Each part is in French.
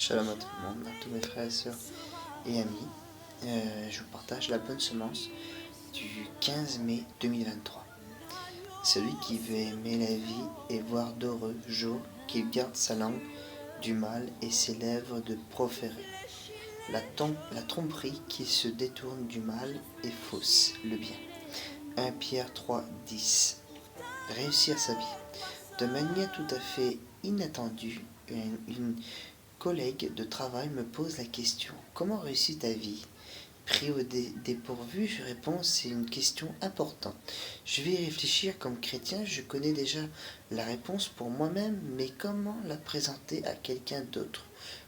Shalom à tout le monde, à tous mes frères et sœurs et amis. Je vous partage la bonne semence du 15 mai 2023. Celui qui veut aimer la vie et voir d'heureux jours, qu'il garde sa langue du mal et ses lèvres de proférer. La tromperie qui se détourne du mal est fausse, le bien. 1 Pierre 3, 10. Réussir sa vie. De manière tout à fait inattendue, une collègue de travail me pose la question: comment réussit ta vie? Pris au dépourvu, je réponds: c'est une question importante. Je vais y réfléchir. Comme chrétien, je connais déjà la réponse pour moi-même, mais comment la présenter à quelqu'un d'autre?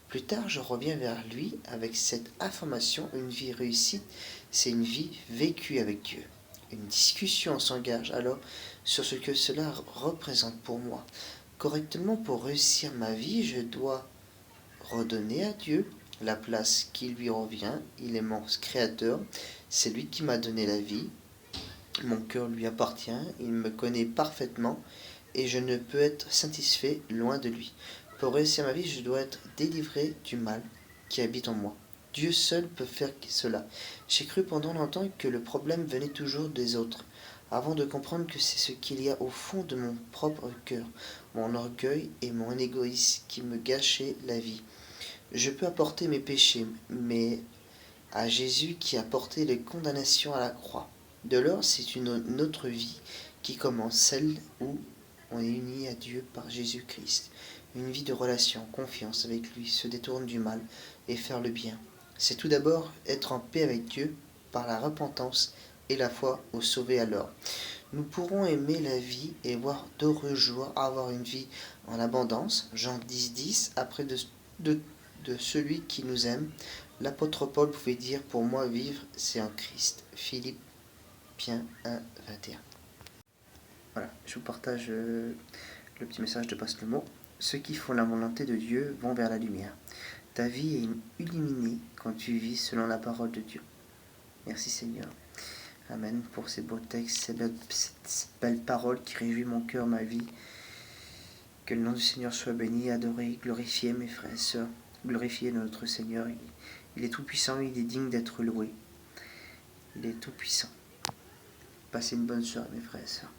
Plus tard, je reviens vers lui avec cette information: une vie réussite, c'est une vie vécue avec Dieu. Une discussion s'engage alors sur ce que cela représente pour moi. Correctement, pour réussir ma vie, je dois redonner à Dieu la place qui lui revient. Il est mon créateur, c'est lui qui m'a donné la vie. Mon cœur lui appartient, il me connaît parfaitement et je ne peux être satisfait loin de lui. Pour réussir ma vie, je dois être délivré du mal qui habite en moi. Dieu seul peut faire cela. J'ai cru pendant longtemps que le problème venait toujours des autres, avant de comprendre que c'est ce qu'il y a au fond de mon propre cœur, mon orgueil et mon égoïsme qui me gâchaient la vie. Je peux apporter mes péchés, mais à Jésus qui a porté les condamnations à la croix. De lors, c'est une autre vie qui commence, celle où on est uni à Dieu par Jésus-Christ. Une vie de relation, confiance avec lui, se détourne du mal et faire le bien. C'est tout d'abord être en paix avec Dieu par la repentance et la foi au sauvé alors. Nous pourrons aimer la vie et voir d'heureux jours, avoir une vie en abondance. Jean 10, 10, après de celui qui nous aime. L'apôtre Paul pouvait dire: pour moi, vivre, c'est en Christ. Philippiens 1, 21. Voilà, je vous partage le petit message de Pasteur Mot. Ceux qui font la volonté de Dieu vont vers la lumière. Ta vie est illuminée quand tu vis selon la parole de Dieu. Merci Seigneur. Amen pour ces beaux textes, cette belle parole qui réjouit mon cœur, ma vie. Que le nom du Seigneur soit béni, adoré, glorifié, mes frères et sœurs. Glorifiez notre Seigneur. Il est tout puissant, il est digne d'être loué. Il est tout puissant. Passez une bonne soirée, mes frères et sœurs.